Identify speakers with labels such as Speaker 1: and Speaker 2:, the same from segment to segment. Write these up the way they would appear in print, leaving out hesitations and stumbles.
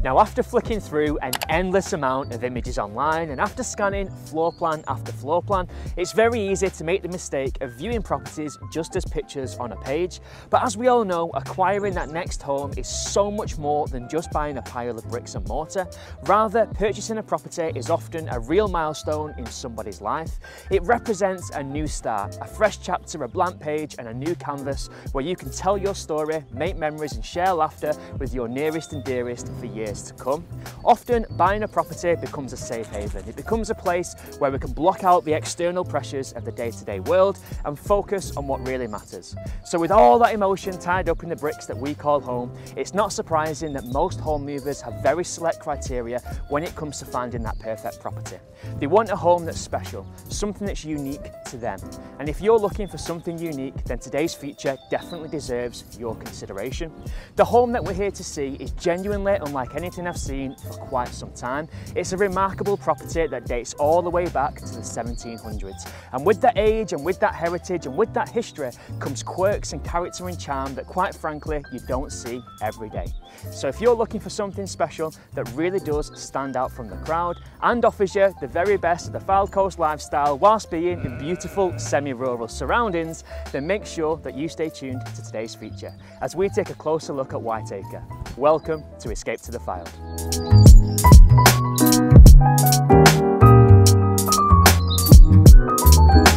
Speaker 1: Now, after flicking through an endless amount of images online and after scanning floor plan after floor plan, it's very easy to make the mistake of viewing properties just as pictures on a page. But as we all know, acquiring that next home is so much more than just buying a pile of bricks and mortar. Rather, purchasing a property is often a real milestone in somebody's life. It represents a new start, a fresh chapter, a blank page and a new canvas where you can tell your story, make memories and share laughter with your nearest and dearest for years to come. Often, buying a property becomes a safe haven. It becomes a place where we can block out the external pressures of the day-to-day world and focus on what really matters. So with all that emotion tied up in the bricks that we call home, it's not surprising that most home movers have very select criteria when it comes to finding that perfect property. They want a home that's special, something that's unique to them. And if you're looking for something unique, then today's feature definitely deserves your consideration. The home that we're here to see is genuinely unlike anything I've seen for quite some time. It's a remarkable property that dates all the way back to the 1700s. And with that age and with that heritage and with that history comes quirks and character and charm that quite frankly you don't see every day. So if you're looking for something special that really does stand out from the crowd and offers you the very best of the Fylde Coast lifestyle whilst being in beautiful semi-rural surroundings, then make sure that you stay tuned to today's feature as we take a closer look at Whiteacre. Welcome to Escape to the Fylde.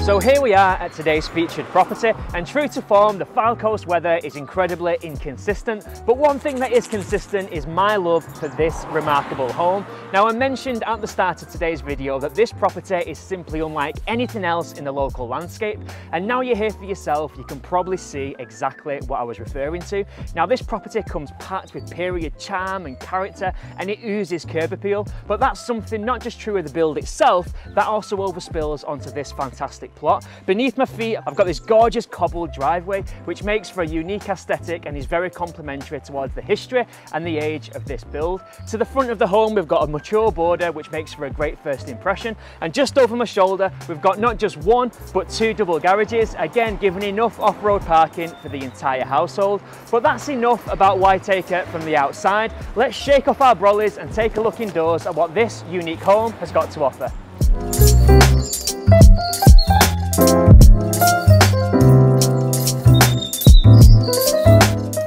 Speaker 1: So here we are at today's featured property, and true to form, the Fylde Coast weather is incredibly inconsistent, but one thing that is consistent is my love for this remarkable home. Now, I mentioned at the start of today's video that this property is simply unlike anything else in the local landscape, and now you're here for yourself, you can probably see exactly what I was referring to. Now, this property comes packed with period charm and character, and it oozes curb appeal, but that's something not just true of the build itself, that also overspills onto this fantastic plot. Beneath my feet, I've got this gorgeous cobbled driveway, which makes for a unique aesthetic and is very complementary towards the history and the age of this build. To the front of the home, we've got a mature border, which makes for a great first impression. And just over my shoulder, we've got not just one, but two double garages, again, giving enough off-road parking for the entire household. But that's enough about Whiteacre from the outside. Let's shake off our brollies and take a look indoors at what this unique home has got to offer.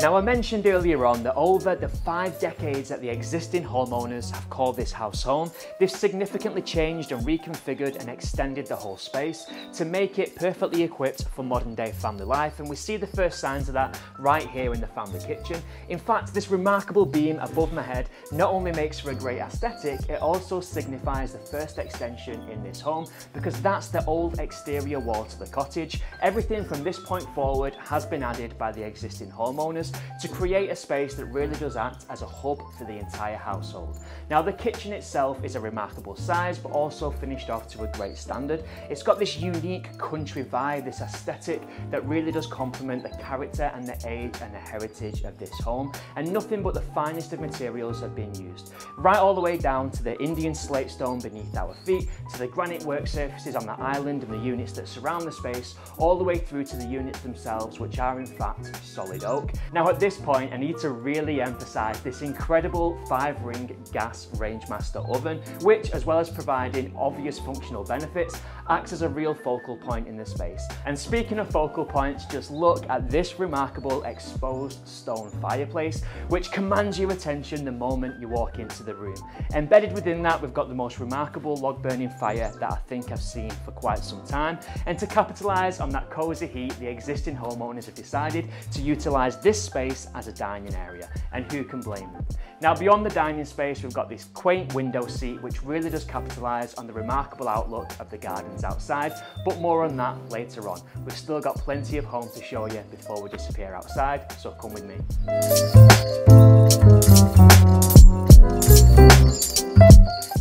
Speaker 1: Now, I mentioned earlier on that over the 5 decades that the existing homeowners have called this house home, they've significantly changed and reconfigured and extended the whole space to make it perfectly equipped for modern day family life, and we see the first signs of that right here in the family kitchen. In fact, this remarkable beam above my head not only makes for a great aesthetic, it also signifies the first extension in this home, because that's the old exterior wall to the cottage. Everything from this point forward has been added by the existing homeowners to create a space that really does act as a hub for the entire household. Now, the kitchen itself is a remarkable size, but also finished off to a great standard. It's got this unique country vibe, this aesthetic that really does complement the character and the age and the heritage of this home, and nothing but the finest of materials have been used. Right all the way down to the Indian slate stone beneath our feet, to the granite work surfaces on the island and the units that surround the space, all the way through to the units themselves, which are in fact solid oak. Now, at this point, I need to really emphasize this incredible 5-ring gas Rangemaster oven, which, as well as providing obvious functional benefits, acts as a real focal point in the space. And speaking of focal points, just look at this remarkable exposed stone fireplace, which commands your attention the moment you walk into the room. Embedded within that, we've got the most remarkable log burning fire that I think I've seen for quite some time. And to capitalize on that cozy heat, the existing homeowners have decided to utilize this space as a dining area, and who can blame them? Now, beyond the dining space, we've got this quaint window seat, which really does capitalise on the remarkable outlook of the gardens outside, but more on that later on. We've still got plenty of home to show you before we disappear outside, so come with me.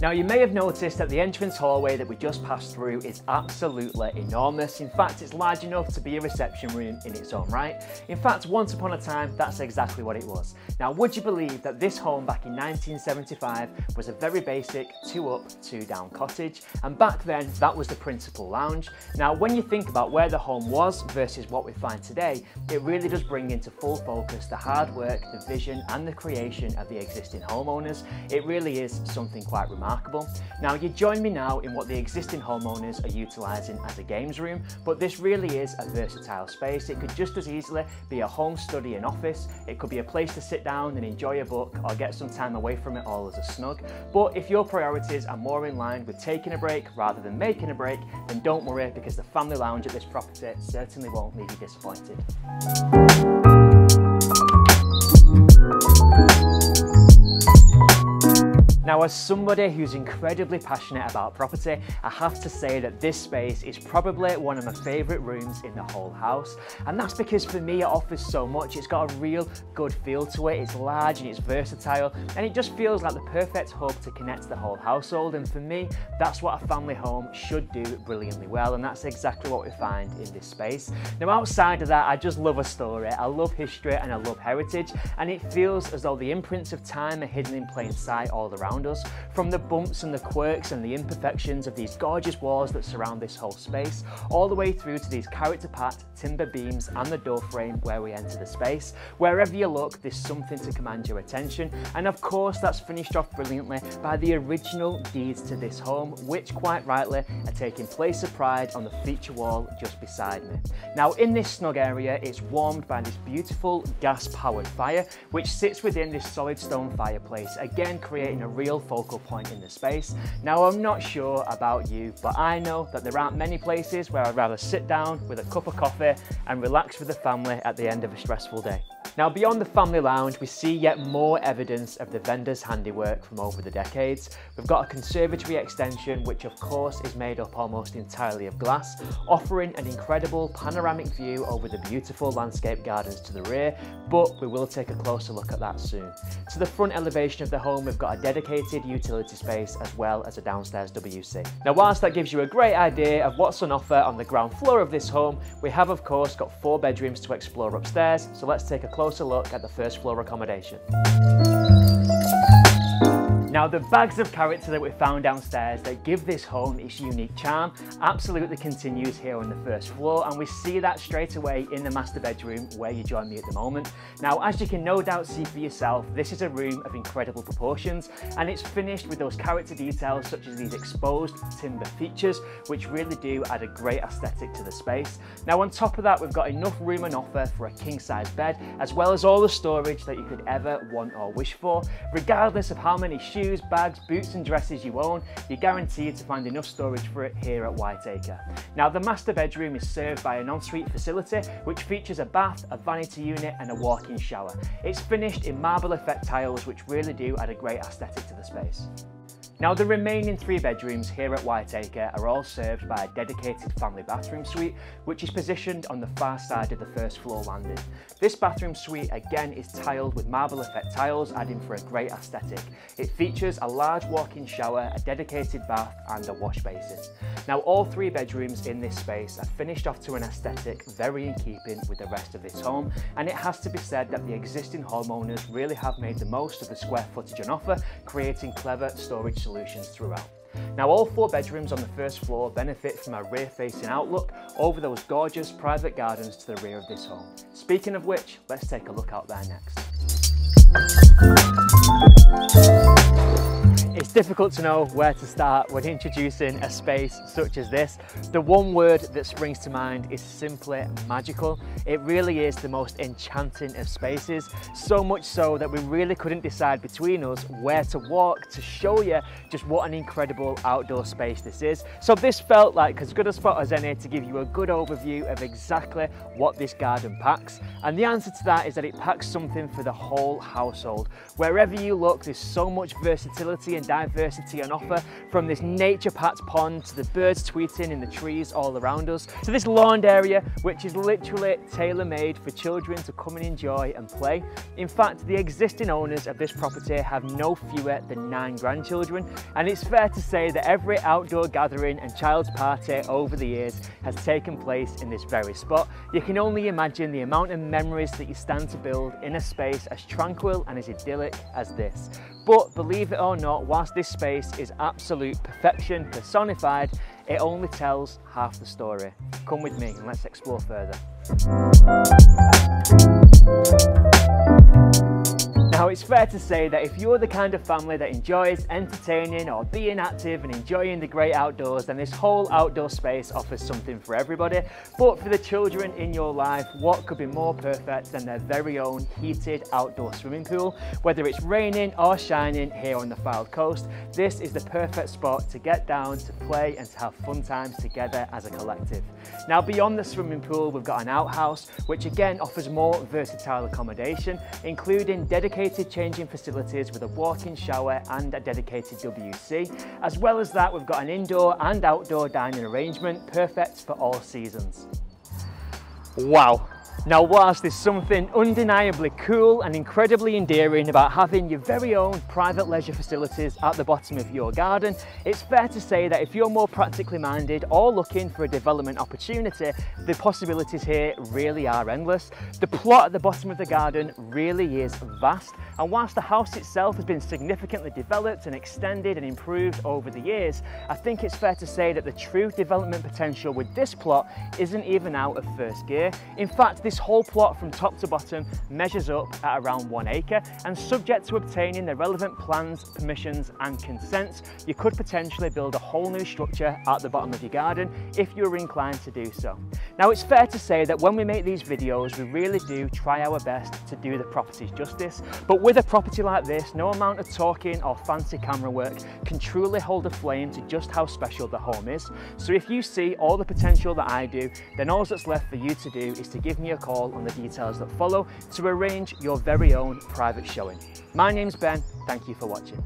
Speaker 1: Now you may have noticed that the entrance hallway that we just passed through is absolutely enormous. In fact, it's large enough to be a reception room in its own right. In fact, once upon a time, that's exactly what it was. Now, would you believe that this home back in 1975 was a very basic 2-up, 2-down cottage, and back then that was the principal lounge. Now, when you think about where the home was versus what we find today, it really does bring into full focus the hard work, the vision and the creation of the existing homeowners. It really is something quite remarkable. Now you join me now in what the existing homeowners are utilising as a games room, but this really is a versatile space. It could just as easily be a home study and office. It could be a place to sit down and enjoy a book or get some time away from it all as a snug. But if your priorities are more in line with taking a break rather than making a break, then don't worry, because the family lounge at this property certainly won't leave you disappointed. Now, as somebody who's incredibly passionate about property, I have to say that this space is probably one of my favourite rooms in the whole house. And that's because for me it offers so much. It's got a real good feel to it, it's large and it's versatile, and it just feels like the perfect hub to connect the whole household. And for me, that's what a family home should do brilliantly well, and that's exactly what we find in this space. Now, outside of that, I just love a story, I love history and I love heritage, and it feels as though the imprints of time are hidden in plain sight all around us. From the bumps and the quirks and the imperfections of these gorgeous walls that surround this whole space, all the way through to these character-packed timber beams and the door frame where we enter the space. Wherever you look, there's something to command your attention, and of course that's finished off brilliantly by the original deeds to this home, which quite rightly are taking place of pride on the feature wall just beside me. Now, in this snug area, it's warmed by this beautiful gas-powered fire, which sits within this solid stone fireplace, again creating a real focal point in the space. Now, I'm not sure about you, but I know that there aren't many places where I'd rather sit down with a cup of coffee and relax with the family at the end of a stressful day. Now, beyond the family lounge, we see yet more evidence of the vendor's handiwork from over the decades. We've got a conservatory extension, which of course is made up almost entirely of glass, offering an incredible panoramic view over the beautiful landscape gardens to the rear, but we will take a closer look at that soon. To the front elevation of the home, we've got a dedicated utility space as well as a downstairs WC. Now, whilst that gives you a great idea of what's on offer on the ground floor of this home, we have of course got 4 bedrooms to explore upstairs, so let's take a closer look at the first floor accommodation. Now, the bags of character that we found downstairs that give this home its unique charm absolutely continues here on the first floor, and we see that straight away in the master bedroom where you join me at the moment. Now, as you can no doubt see for yourself, this is a room of incredible proportions, and it's finished with those character details such as these exposed timber features, which really do add a great aesthetic to the space. Now, on top of that, we've got enough room on offer for a king-size bed, as well as all the storage that you could ever want or wish for. Regardless of how many shoes, bags, boots and dresses you own, you're guaranteed to find enough storage for it here at Whiteacre. Now, the master bedroom is served by an ensuite facility which features a bath, a vanity unit and a walk-in shower. It's finished in marble effect tiles, which really do add a great aesthetic to the space. Now, the remaining 3 bedrooms here at Whiteacre are all served by a dedicated family bathroom suite, which is positioned on the far side of the first floor landing. This bathroom suite again is tiled with marble effect tiles, adding for a great aesthetic. It features a large walk-in shower, a dedicated bath and a wash basin. Now, all 3 bedrooms in this space are finished off to an aesthetic very in keeping with the rest of this home, and it has to be said that the existing homeowners really have made the most of the square footage on offer, creating clever storage solutions throughout. Now, all 4 bedrooms on the first floor benefit from a rear-facing outlook over those gorgeous private gardens to the rear of this home. Speaking of which, let's take a look out there next. It's difficult to know where to start when introducing a space such as this. The one word that springs to mind is simply magical. It really is the most enchanting of spaces, so much so that we really couldn't decide between us where to walk to show you just what an incredible outdoor space this is. So this felt like as good a spot as any to give you a good overview of exactly what this garden packs. And the answer to that is that it packs something for the whole household. Wherever you look, there's so much versatility and diversity on offer, from this nature-packed pond to the birds tweeting in the trees all around us, to this lawned area which is literally tailor-made for children to come and enjoy and play. In fact, the existing owners of this property have no fewer than 9 grandchildren, and it's fair to say that every outdoor gathering and child's party over the years has taken place in this very spot. You can only imagine the amount of memories that you stand to build in a space as tranquil and as idyllic as this. But believe it or not, whilst this space is absolute perfection personified, it only tells half the story. Come with me and let's explore further. Now, it's fair to say that if you're the kind of family that enjoys entertaining or being active and enjoying the great outdoors, then this whole outdoor space offers something for everybody. But for the children in your life, what could be more perfect than their very own heated outdoor swimming pool? Whether it's raining or shining here on the Fylde coast, this is the perfect spot to get down, to play and to have fun times together as a collective. Now, beyond the swimming pool, we've got an outhouse, which again offers more versatile accommodation, including dedicated changing facilities with a walk-in shower and a dedicated WC. As well as that, we've got an indoor and outdoor dining arrangement, perfect for all seasons. Wow! Now, whilst there's something undeniably cool and incredibly endearing about having your very own private leisure facilities at the bottom of your garden, it's fair to say that if you're more practically minded or looking for a development opportunity, the possibilities here really are endless. The plot at the bottom of the garden really is vast, and whilst the house itself has been significantly developed and extended and improved over the years, I think it's fair to say that the true development potential with this plot isn't even out of first gear. In fact, this whole plot from top to bottom measures up at around 1 acre, and subject to obtaining the relevant plans, permissions and consents, you could potentially build a whole new structure at the bottom of your garden if you were inclined to do so. Now, it's fair to say that when we make these videos, we really do try our best to do the properties justice, but with a property like this, no amount of talking or fancy camera work can truly hold a flame to just how special the home is. So if you see all the potential that I do, then all that's left for you to do is to give me a call on the details that follow to arrange your very own private showing. My name's Ben, thank you for watching.